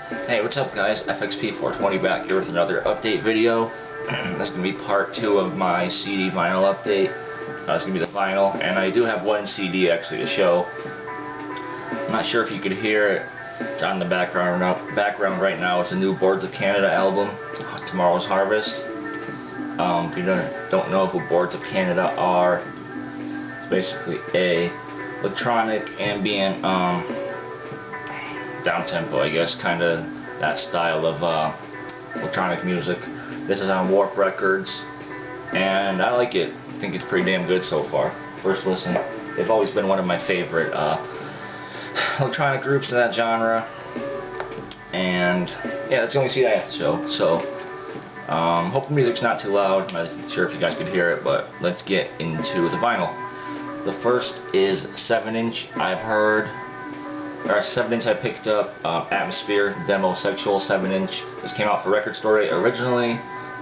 Hey, what's up guys? FXP420 back here with another update video. This is going to be part 2 of my CD vinyl update. It's going to be the vinyl, and I do have one CD actually to show. I'm not sure if you could hear it. It's on the background right now. It's a new Boards of Canada album, Tomorrow's Harvest. If you don't know who Boards of Canada are, it's basically a electronic ambient down-tempo, I guess, kind of that style of electronic music. This is on Warp Records, and I like it. I think it's pretty damn good so far. First listen, they've always been one of my favorite electronic groups in that genre, and yeah, that's the only CD I have to show. So, hope the music's not too loud. I'm not sure if you guys could hear it, but let's get into the vinyl. The first is 7-inch. I've heard. 7-inch I picked up, Atmosphere Demo Sexual 7-inch. This came out for Record Store Day originally,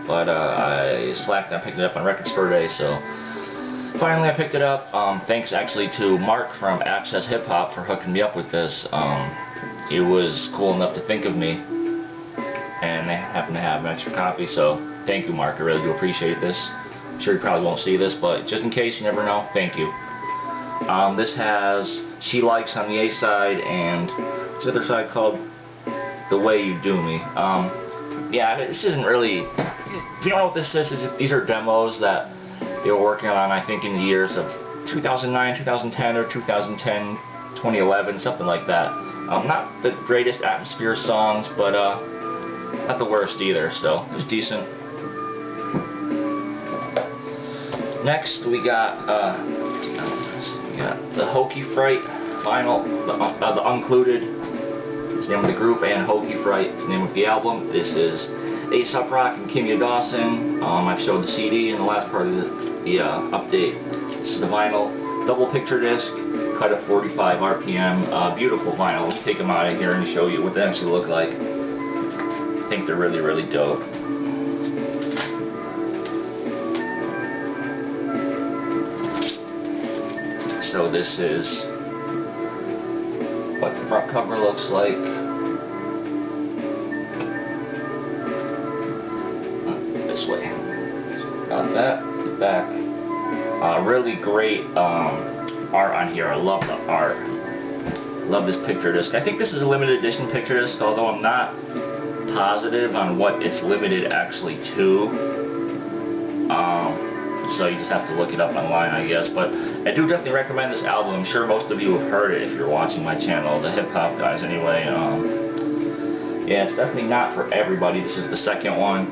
but I slacked and I picked it up on Record Store Day, so finally I picked it up. Thanks actually to Mark from Access Hip Hop for hooking me up with this. He was cool enough to think of me, and they happen to have an extra copy, so thank you, Mark. I really do appreciate this. I'm sure you probably won't see this, but just in case, you never know, thank you. This has She Likes on the A side, and what's the other side called? The Way You Do Me. Yeah, this isn't really, if you don't know what this is, these are demos that they were working on, I think, in the years of 2009, 2010, or 2010, 2011, something like that. Not the greatest Atmosphere songs, but not the worst either, so it was decent. Next, we got the Hokey Fright vinyl, the Uncluded. It's the name of the group, and Hokey Fright is the name of the album. This is Aesop Rock and Kimya Dawson. I've showed the CD in the last part of the update. This is the vinyl, double picture disc, cut at 45 RPM. Beautiful vinyl. Let me take them out of here and show you what they actually look like. I think they're really, really dope. So this is what the front cover looks like. This way. Got that. The back. Really great art on here. I love the art. Love this picture disc. I think this is a limited edition picture disc, although I'm not positive on what it's limited actually to. So you just have to look it up online, I guess. But I do definitely recommend this album. I'm sure most of you have heard it if you're watching my channel, the hip hop guys anyway. Yeah, it's definitely not for everybody. This is the second one.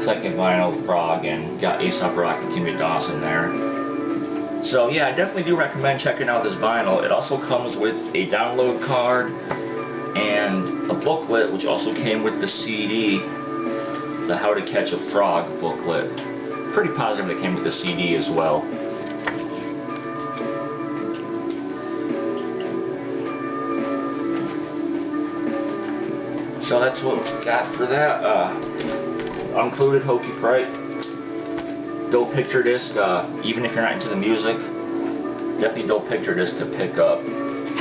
Second vinyl, Frog, and got Aesop Rock and Kimya Dawson there. So yeah, I definitely do recommend checking out this vinyl. It also comes with a download card and a booklet, which also came with the CD. The How to Catch a Frog booklet. Pretty positive it came with the CD as well. So that's what we got for that. Uncluded Hokey Fright. Dope picture disc. Even if you're not into the music, definitely dope picture disc to pick up.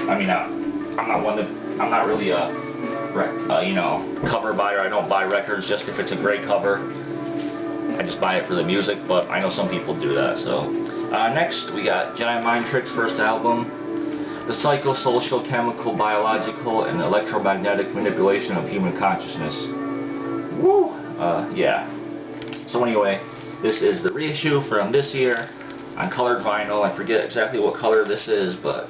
I mean, I'm not really a cover buyer. I don't buy records just if it's a great cover. I just buy it for the music, but I know some people do that. So next we got Jedi Mind Trick's first album, the psychosocial, chemical, biological, and electromagnetic manipulation of human consciousness. Woo! Yeah. So anyway, this is the reissue from this year on colored vinyl. I forget exactly what color this is, but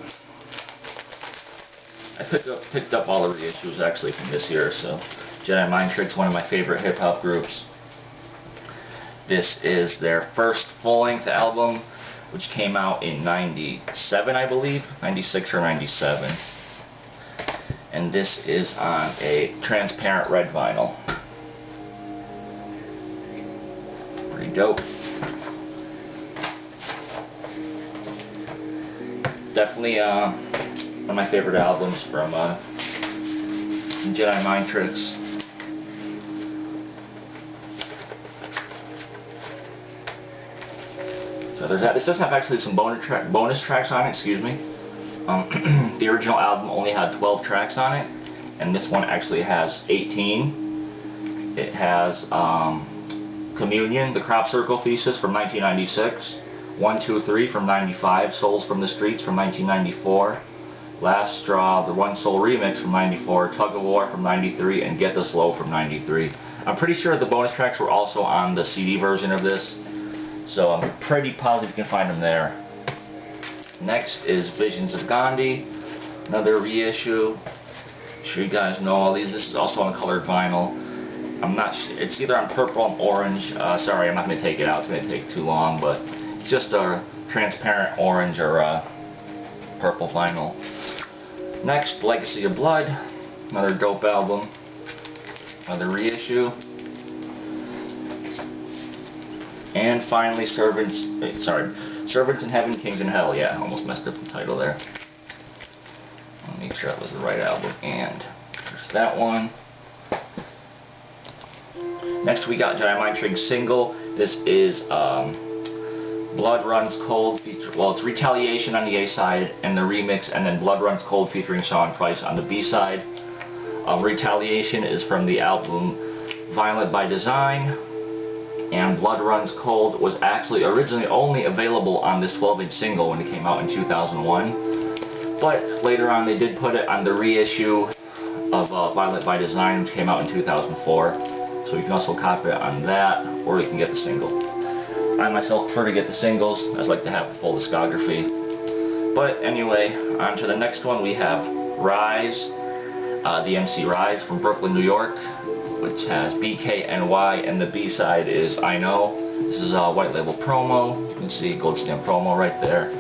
I picked up all the reissues actually from this year. So Jedi Mind Trick's one of my favorite hip hop groups. This is their first full-length album, which came out in '97, I believe, '96 or '97. And this is on a transparent red vinyl. Pretty dope. Definitely one of my favorite albums from Jedi Mind Tricks. So there's that. This does have actually some bonus tracks on it, excuse me. The original album only had 12 tracks on it, and this one actually has 18. It has Communion, The Crop Circle Thesis from 1996, 1, 2, 3 from 95, Souls from the Streets from 1994, Last Straw, the One Soul Remix from 94, Tug of War from 93, and Get the Slow from 93. I'm pretty sure the bonus tracks were also on the CD version of this, so I'm pretty positive you can find them there. Next is Visions of Gandhi, another reissue. I'm sure you guys know all these. This is also on colored vinyl. I'm not sure, it's either on purple and orange. Sorry, I'm not going to take it out, it's going to take too long, but it's just a transparent orange or purple vinyl. Next, Legacy of Blood, another dope album, another reissue. And finally, Servants in Heaven, Kings in Hell. Yeah, I almost messed up the title there. I'll make sure that was the right album. And there's that one. Next we got Jedi Mind Trick single. This is Blood Runs Cold, well, it's Retaliation on the A side and the remix, and then Blood Runs Cold featuring Sean Price on the B side. Retaliation is from the album Violent by Design, and Blood Runs Cold was actually originally only available on this 12-inch single when it came out in 2001, but later on they did put it on the reissue of Violent by Design, which came out in 2004, so you can also copy it on that, or you can get the single. I myself prefer to get the singles. I like to have a full discography. But anyway, on to the next one. We have Rise, the MC Rise from Brooklyn, New York, which has BKNY, and the B-side is I Know. This is a white label promo. You can see gold stamp promo right there.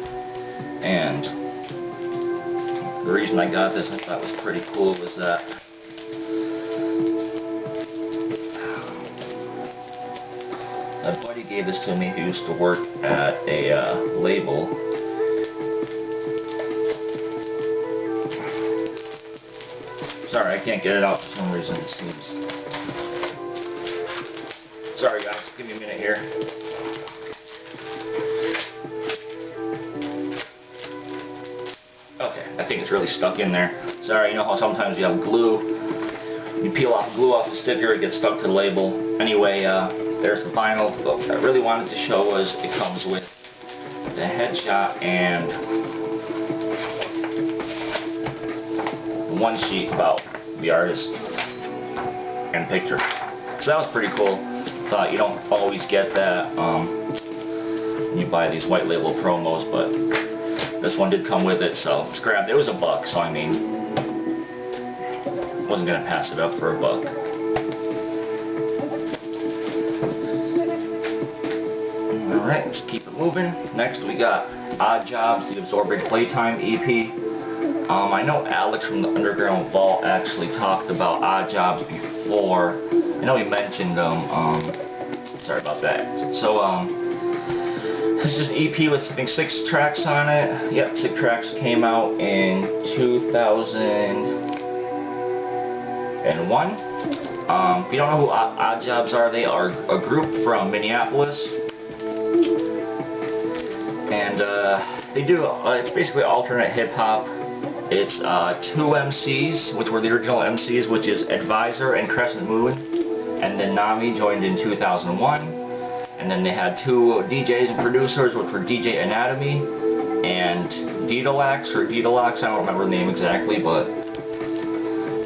And the reason I got this, I thought was pretty cool, was that a buddy gave this to me who used to work at a label. Sorry, I can't get it out for some reason, it seems. Sorry guys, give me a minute here. Okay, I think it's really stuck in there. Sorry, you know how sometimes you have glue, you peel off glue off the sticker, it gets stuck to the label. Anyway, there's the vinyl. What I really wanted to show was it comes with the headshot and one sheet about the artist and picture. So that was pretty cool. Thought you don't always get that when you buy these white label promos, but this one did come with it, so it's grabbed. It was $1, so I mean, wasn't gonna pass it up for $1. Alright, let's keep it moving. Next we got Odd Jobs, the Absorbent Playtime EP. I know Alex from the Underground Vault actually talked about Odd Jobs before. I know he mentioned them. Sorry about that. So, this is an EP with, I think, 6 tracks on it. Yep, 6 tracks. Came out in 2001. If you don't know who Odd Jobs are, they are a group from Minneapolis. And they do, it's basically alternate hip-hop. It's 2 MCs, which were the original MCs, which is Advisor and Crescent Moon. And then Nami joined in 2001. And then they had 2 DJs and producers, which were DJ Anatomy and Deodato, or Deodato, I don't remember the name exactly, but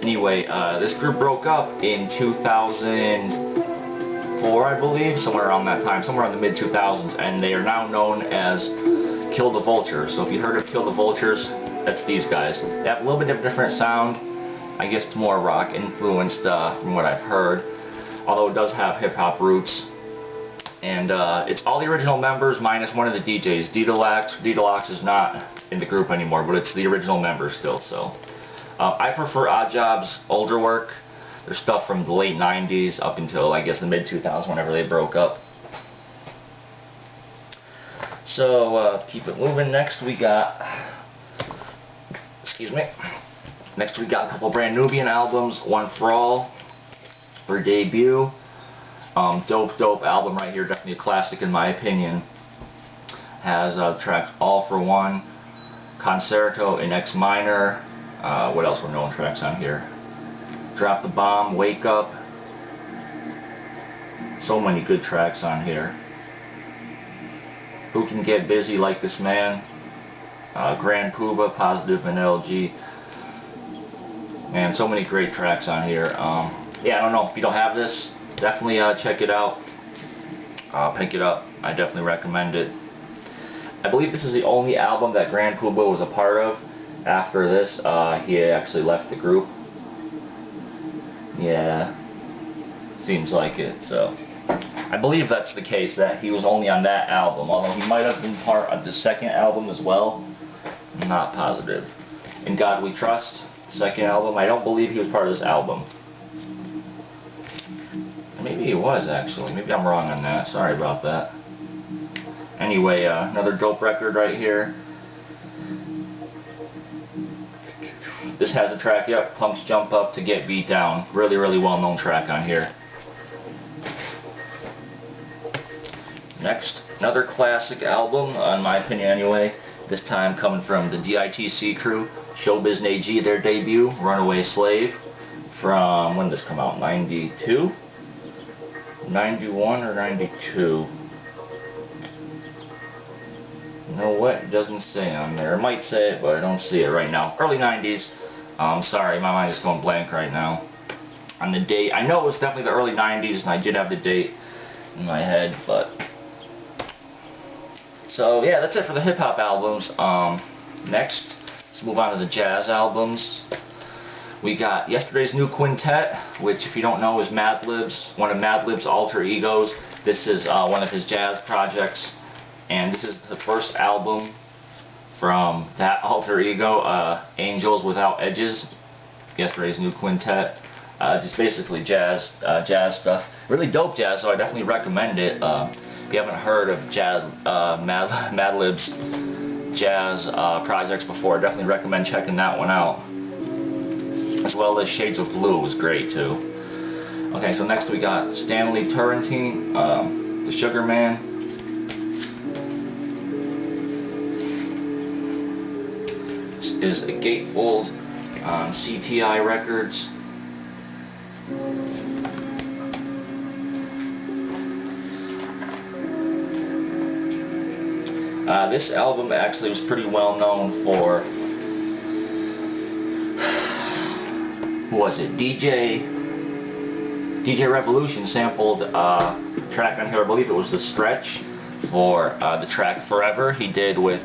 anyway, this group broke up in 2004, I believe, somewhere around that time, somewhere in the mid-2000s, and they are now known as Kill the Vultures. So if you heard of Kill the Vultures, that's these guys. They have a little bit of a different sound. I guess it's more rock influenced from what I've heard, although it does have hip-hop roots. And it's all the original members minus one of the DJs. Deodato is not in the group anymore, but it's the original members still. So I prefer Odd Job's older work. Their stuff from the late 90s up until, I guess, the mid-2000s, whenever they broke up. So keep it moving. Next we got, excuse me. Next we got a couple brand Nubian albums. One for All, for debut. Dope album right here, definitely a classic in my opinion. Has tracks All for One, Concerto in X minor. What else were known tracks on here? Drop the Bomb, Wake Up. So many good tracks on here. Who Can Get Busy Like This Man? Grand Poobah, Positive, and LG. Man, so many great tracks on here. Yeah, I don't know. If you don't have this, definitely check it out. Pick it up. I definitely recommend it. I believe this is the only album that Grand Poobah was a part of. After this, he actually left the group. Yeah, seems like it. So I believe that's the case, that he was only on that album, although he might have been part of the second album as well. I'm not positive. In God We Trust, second album, I don't believe he was part of this album. Maybe he was, actually. Maybe I'm wrong on that. Sorry about that. Anyway, another dope record right here. This has a track, yep, Punks Jump Up to Get Beat Down. Really, really well-known track on here. Next, another classic album, in my opinion anyway. This time coming from the DITC crew, Showbiz and AG, their debut, Runaway Slave. From, when did this come out? 92? 91 or 92? You know what? It doesn't say on there. It might say it, but I don't see it right now. Early 90s. Sorry, my mind is going blank right now on the date. I know it was definitely the early 90s, and I did have the date in my head, but... So, yeah, that's it for the hip-hop albums. Next, let's move on to the jazz albums. We got Yesterday's New Quintet, which, if you don't know, is Madlib's, one of Madlib's alter egos. This is one of his jazz projects, and this is the first album from that alter ego, Angels Without Edges. Yesterday's New Quintet. Just basically jazz stuff. Really dope jazz, so I definitely recommend it. If you haven't heard of Madlib's jazz projects before, I definitely recommend checking that one out. As well as Shades of Blue was great too. Okay, so next we got Stanley Turrentine, The Sugar Man. This is a gatefold on CTI Records. This album actually was pretty well known for, who was it? DJ Revolution sampled a track on here. I believe it was The Stretch for the track Forever he did with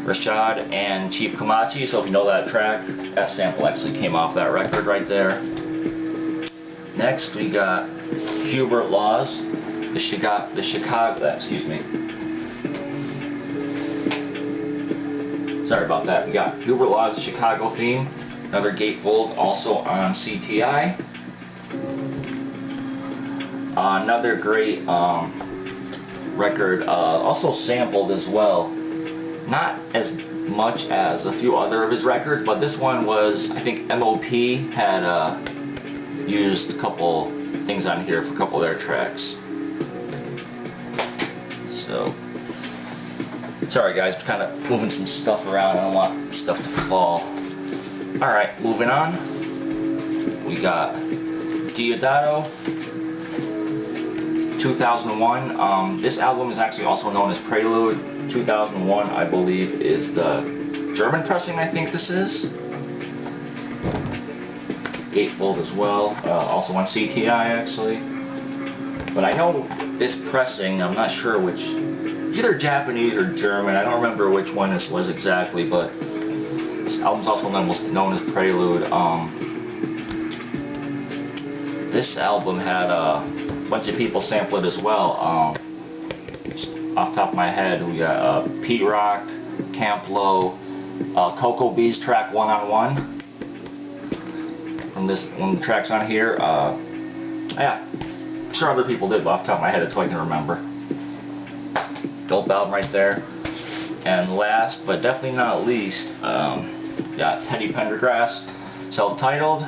Rashad and Chief Kamachi. So if you know that track, that sample actually came off that record right there. Next we got Hubert Laws, the Chicago, excuse me. Sorry about that. We got Hubert Law's Chicago Theme, another gatefold, also on CTI. Another great record, also sampled as well. Not as much as a few other of his records, but this one was, I think MOP had used a couple things on here for a couple of their tracks. So, sorry guys, kind of moving some stuff around. I don't want stuff to fall. Alright, moving on. We got Deodato, 2001. This album is actually also known as Prelude. 2001, I believe, is the German pressing, I think this is. Gatefold as well, also on CTI actually. But I know this pressing, I'm not sure which, it's either Japanese or German, I don't remember which one this was exactly, but this album's also known as Prelude. This album had a bunch of people sample it as well. Just off the top of my head, we got Pete Rock, Camp Low, Coco Bee's track One on One. From this one of the tracks on here. Yeah, I'm sure other people did, but off the top of my head, it's what I can remember. Dope album right there. And last, but definitely not least, got Teddy Pendergrass, self-titled.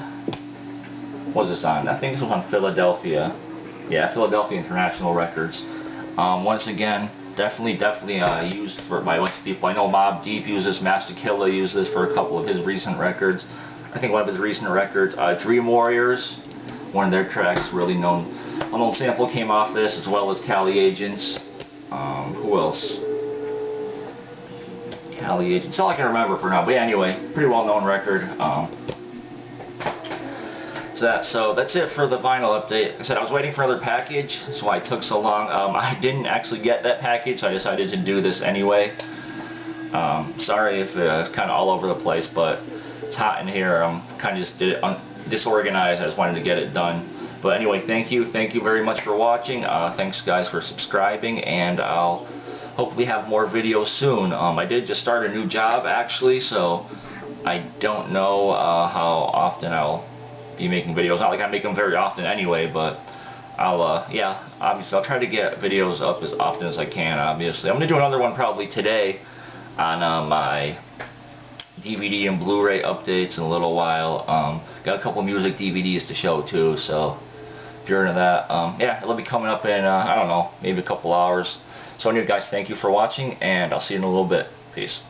What was this on? I think this was on Philadelphia. Yeah, Philadelphia International Records. Once again, definitely used by a bunch of people. I know Mobb Deep uses, Master Killa used this for a couple of his recent records. I think one of his recent records, Dream Warriors, one of their tracks, really known. A little sample came off this, as well as Cali Agents. Who else? Cali Agents. That's all I can remember for now. But yeah, anyway, pretty well known record. So that's it for the vinyl update. Like I said, I was waiting for another package, that's why it took so long. I didn't actually get that package, so I decided to do this anyway. Sorry if it's kind of all over the place, but it's hot in here. Kind of just did it disorganized. I just wanted to get it done. But anyway, thank you very much for watching. Thanks guys for subscribing, and I'll hopefully have more videos soon. I did just start a new job actually, so I don't know how often I'll be making videos. Not like I make them very often anyway, but yeah, obviously I'll try to get videos up as often as I can. Obviously, I'm gonna do another one probably today on my DVD and Blu-ray updates in a little while. Got a couple music DVDs to show too, so if you're into that, yeah, it'll be coming up in I don't know, maybe a couple hours. So anyway guys, thank you for watching, and I'll see you in a little bit. Peace.